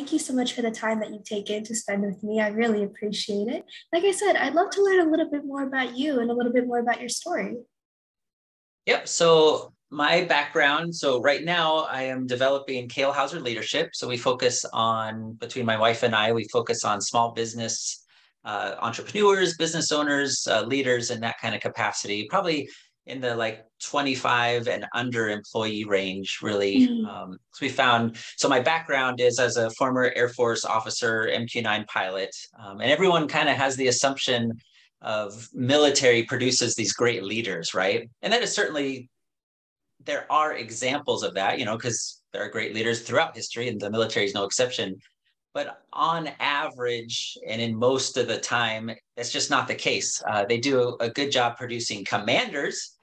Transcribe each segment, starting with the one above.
Thank you so much for the time that you've taken to spend with me. I really appreciate it. Like I said, I'd love to learn a little bit more about you and a little bit more about your story. Yep. So my background, so right now I am developing Kale leadership. So we focus on, between my wife and I, we focus on small business entrepreneurs, business owners, leaders in that kind of capacity, probably in the like 25 and under employee range, really. Mm, So we found, so my background is as a former Air Force officer, MQ-9 pilot, and everyone kind of has the assumption of military produces these great leaders, right? And that is certainly, there are examples of that, because there are great leaders throughout history and the military is no exception. But on average, and in most of the time, that's just not the case. They do a good job producing commanders,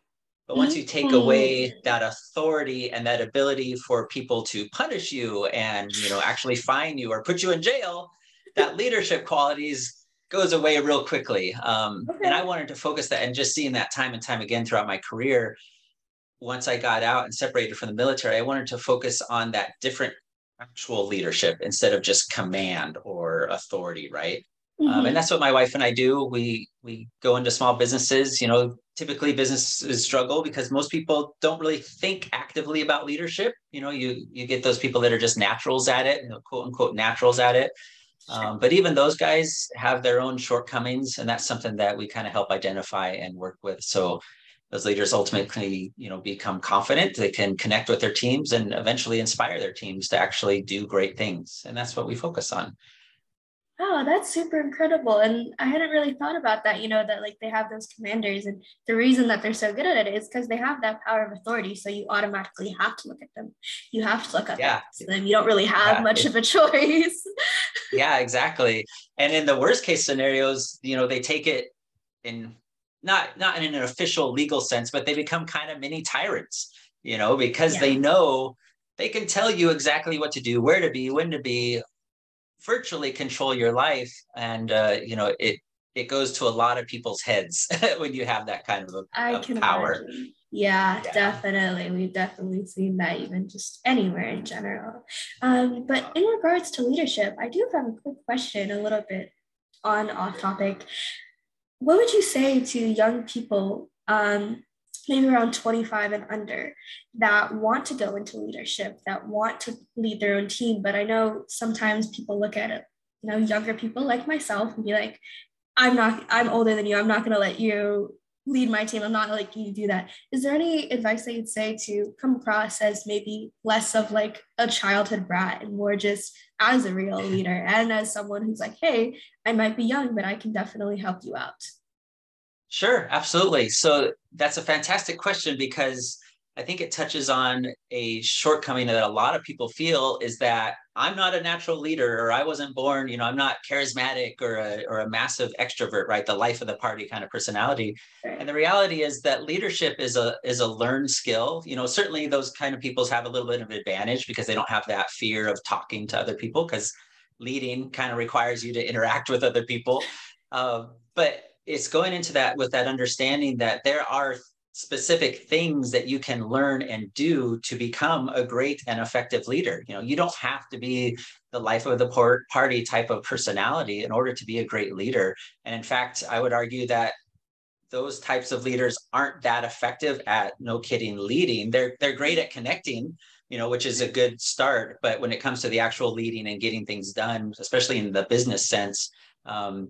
but once you take away mm. that authority and that ability for people to punish you and actually fine you or put you in jail, that leadership qualities goes away real quickly. And I Okay. wanted to focus that, and just seeing that time and time again throughout my career. Once I got out and separated from the military, I wanted to focus on that different actual leadership instead of just command or authority, right? And Hmm. that's what my wife and I do. We go into small businesses. Typically businesses struggle because most people don't really think actively about leadership. You get those people that are just naturals at it, quote unquote naturals at it. But even those guys have their own shortcomings, and that's something that we kind of help identify and work with. So those leaders ultimately, become confident. They can connect with their teams and eventually inspire their teams to actually do great things. And that's what we focus on. Oh, that's super incredible. And I hadn't really thought about that, that like they have those commanders. And the reason that they're so good at it is because they have that power of authority. So you automatically have to look at them. You have to look up Yeah, to them. You don't really have yeah, much of a choice. yeah, exactly. And in the worst case scenarios, they take it in, not in an official legal sense, but they become kind of mini tyrants, because they Yeah. know they can tell you exactly what to do, where to be, when to be, virtually control your life. And it goes to a lot of people's heads when you have that kind I of can power. imagine. Yeah, Yeah. definitely. We've definitely seen that even just anywhere in general. But Uh, in regards to leadership, I do have a quick question, a little bit on off topic. What would you say to young people, maybe around 25 and under, that want to go into leadership, that want to lead their own team? But I know sometimes people look at it, younger people like myself and be like, I'm older than you. I'm not going to let you lead my team. I'm not going to let you do that. Is there any advice that you'd say to come across as maybe less of like a childhood brat and more just as a real leader and as someone who's like, hey, I might be young, but I can definitely help you out? Sure, absolutely. So that's a fantastic question because I think it touches on a shortcoming that a lot of people feel is that I'm not a natural leader, or I wasn't born, I'm not charismatic or a massive extrovert, right? The life of the party kind of personality. And Right. the reality is that leadership is a learned skill. Certainly those kind of people have a little bit of advantage because they don't have that fear of talking to other people, because leading kind of requires you to interact with other people. But it's going into that with that understanding that there are specific things that you can learn and do to become a great and effective leader. You don't have to be the life of the party type of personality in order to be a great leader. And in fact, I would argue that those types of leaders aren't that effective at, no kidding, leading. They're great at connecting, which is a good start. But when it comes to the actual leading and getting things done, especially in the business sense,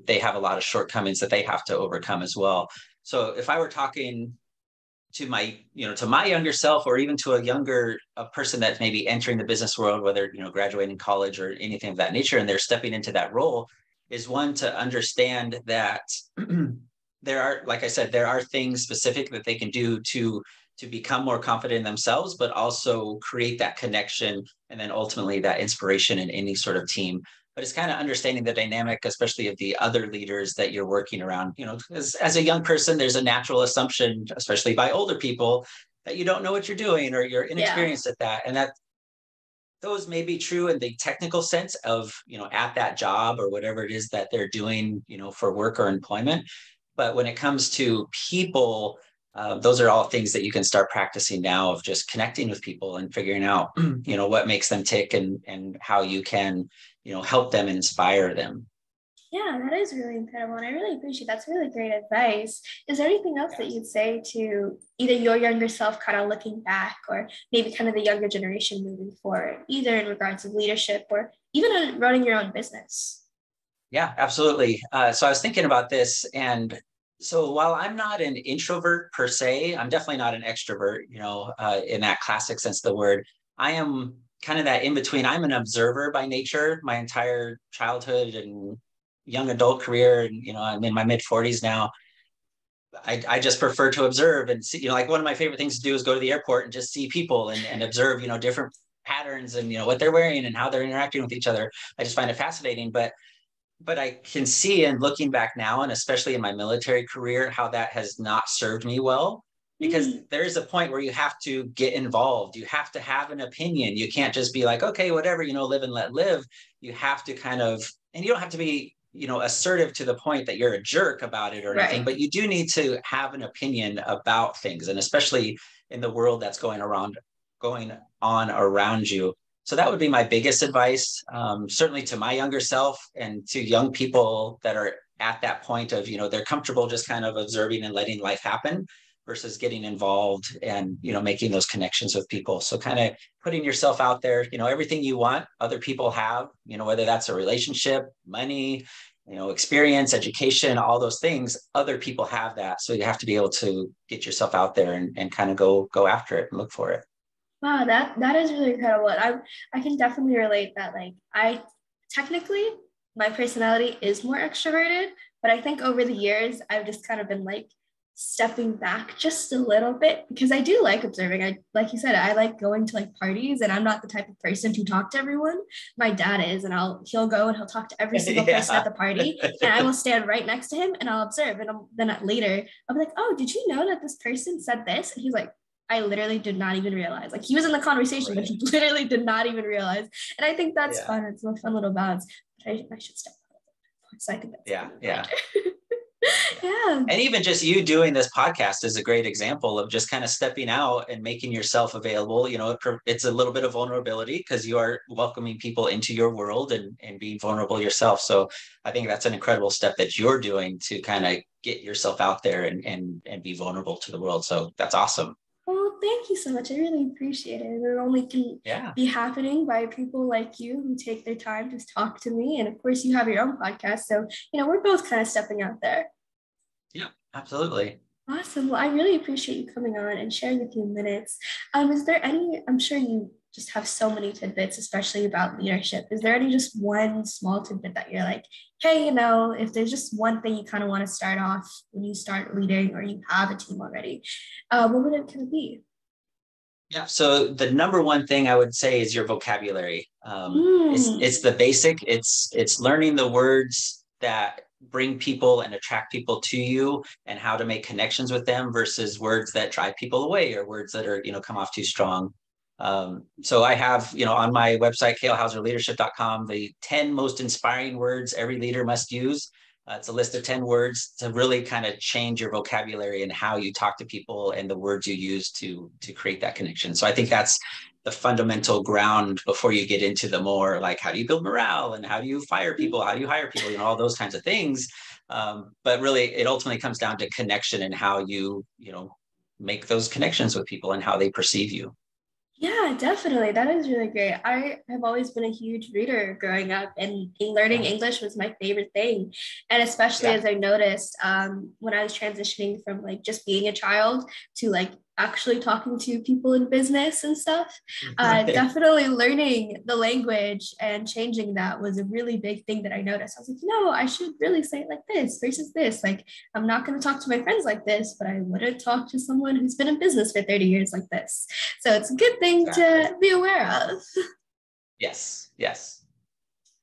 they have a lot of shortcomings that they have to overcome as well. So if I were talking to my younger self, or even to a person that's maybe entering the business world, whether graduating college or anything of that nature, and they're stepping into that role, is one to understand that there are, like I said, there are things specific that they can do to become more confident in themselves, but also create that connection and then ultimately that inspiration in any sort of team. But it's kind of understanding the dynamic, especially of the other leaders that you're working around. As a young person, there's a natural assumption, especially by older people, that you don't know what you're doing or you're Yeah. inexperienced at that. And that those may be true in the technical sense of, at that job or whatever it is that they're doing, for work or employment. But when it comes to people, those are all things that you can start practicing now, of just connecting with people and figuring out, what makes them tick, and how you can, help them and inspire them. Yeah, that is really incredible. And I really appreciate that's really great advice. Is there anything else that you'd say to either your younger self kind of looking back, or maybe kind of the younger generation moving forward, either in regards of leadership or even on running your own business? Yeah, absolutely. So I was thinking about this. And so while I'm not an introvert per se, I'm definitely not an extrovert, in that classic sense of the word. I am kind of that in between. I'm an observer by nature. My entire childhood and young adult career, and I'm in my mid 40s now. I just prefer to observe and see, like one of my favorite things to do is go to the airport and just see people and observe, different patterns and what they're wearing and how they're interacting with each other. I just find it fascinating. But I can see, and looking back now, and especially in my military career, how that has not served me well, because there is a point where you have to get involved. You have to have an opinion. You can't just be like, okay, whatever, live and let live. You have to kind of, and you don't have to be, assertive to the point that you're a jerk about it or anything, Right. but you do need to have an opinion about things. And especially in the world that's going on around you. So that would be my biggest advice, certainly to my younger self and to young people that are at that point of, they're comfortable just kind of observing and letting life happen versus getting involved and, making those connections with people. So kind of putting yourself out there, everything you want, other people have, whether that's a relationship, money, experience, education, all those things, other people have that. So you have to be able to get yourself out there and kind of go after it and look for it. Wow, that is really incredible. And I can definitely relate that, like, I technically my personality is more extroverted, but I think over the years I've just kind of been like stepping back just a little bit because I do like observing. I, like you said, I like going to like parties, and I'm not the type of person to talk to everyone. My dad is, and he'll go and he'll talk to every single person at Yeah. the party, and I will stand right next to him and I'll observe. And then later I'll be like, "Oh, did you know that this person said this?" And he's like, I literally did not even realize. Like, he was in the conversation, but he literally did not even realize. And I think that's Yeah. fun. It's a fun little balance. But I should step out of it. So I think that's a Yeah. good Yeah. reminder. Yeah. Yeah. And even just you doing this podcast is a great example of just kind of stepping out and making yourself available. It's a little bit of vulnerability because you are welcoming people into your world and being vulnerable yourself. So I think that's an incredible step that you're doing to kind of get yourself out there and be vulnerable to the world. So that's awesome. Well, thank you so much. I really appreciate it. It only can Yeah. be happening by people like you who take their time to talk to me. And of course, you have your own podcast. So, we're both kind of stepping out there. Yeah, absolutely. Awesome. Well, I really appreciate you coming on and sharing a few minutes. Is there any, I'm sure you just have so many tidbits, especially about leadership. Is there any just one small tidbit that you're like, hey, if there's just one thing you kind of want to start off when you start leading or you have a team already, what would it kind of be? Yeah. So the number one thing I would say is your vocabulary. Mm, It's the basic. It's learning the words that bring people and attract people to you, and how to make connections with them versus words that drive people away or words that are come off too strong. So I have on my website kalehauserleadership.com the 10 most inspiring words every leader must use. It's a list of 10 words to really kind of change your vocabulary and how you talk to people and the words you use to create that connection. So I think that's the fundamental ground before you get into the more like, how do you build morale and how do you fire people? How do you hire people? All those kinds of things. But really, it ultimately comes down to connection and how you make those connections with people and how they perceive you. yeah, definitely. That is really great. I have always been a huge reader growing up, and learning Yeah. English was my favorite thing. And especially Yeah. as I noticed when I was transitioning from like just being a child to like actually talking to people in business and stuff, definitely learning the language and changing that was a really big thing that I noticed. I was like, I should really say it like this versus this. Like, I'm not going to talk to my friends like this, but I wouldn't talk to someone who's been in business for 30 years like this. So it's a good thing Exactly. to be aware of. Yes. Yes.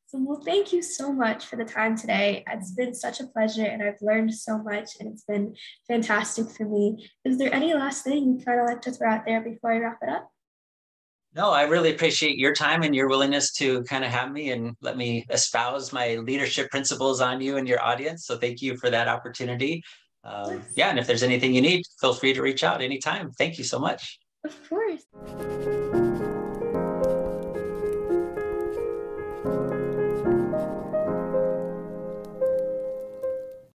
So, well, thank you so much for the time today. It's been such a pleasure, and I've learned so much, and it's been fantastic for me. Is there any last thing you kind of like to throw out there before I wrap it up? No, I really appreciate your time and your willingness to kind of have me and let me espouse my leadership principles on you and your audience. So thank you for that opportunity. Of course. Yeah, and if there's anything you need, feel free to reach out anytime. Thank you so much. Of course.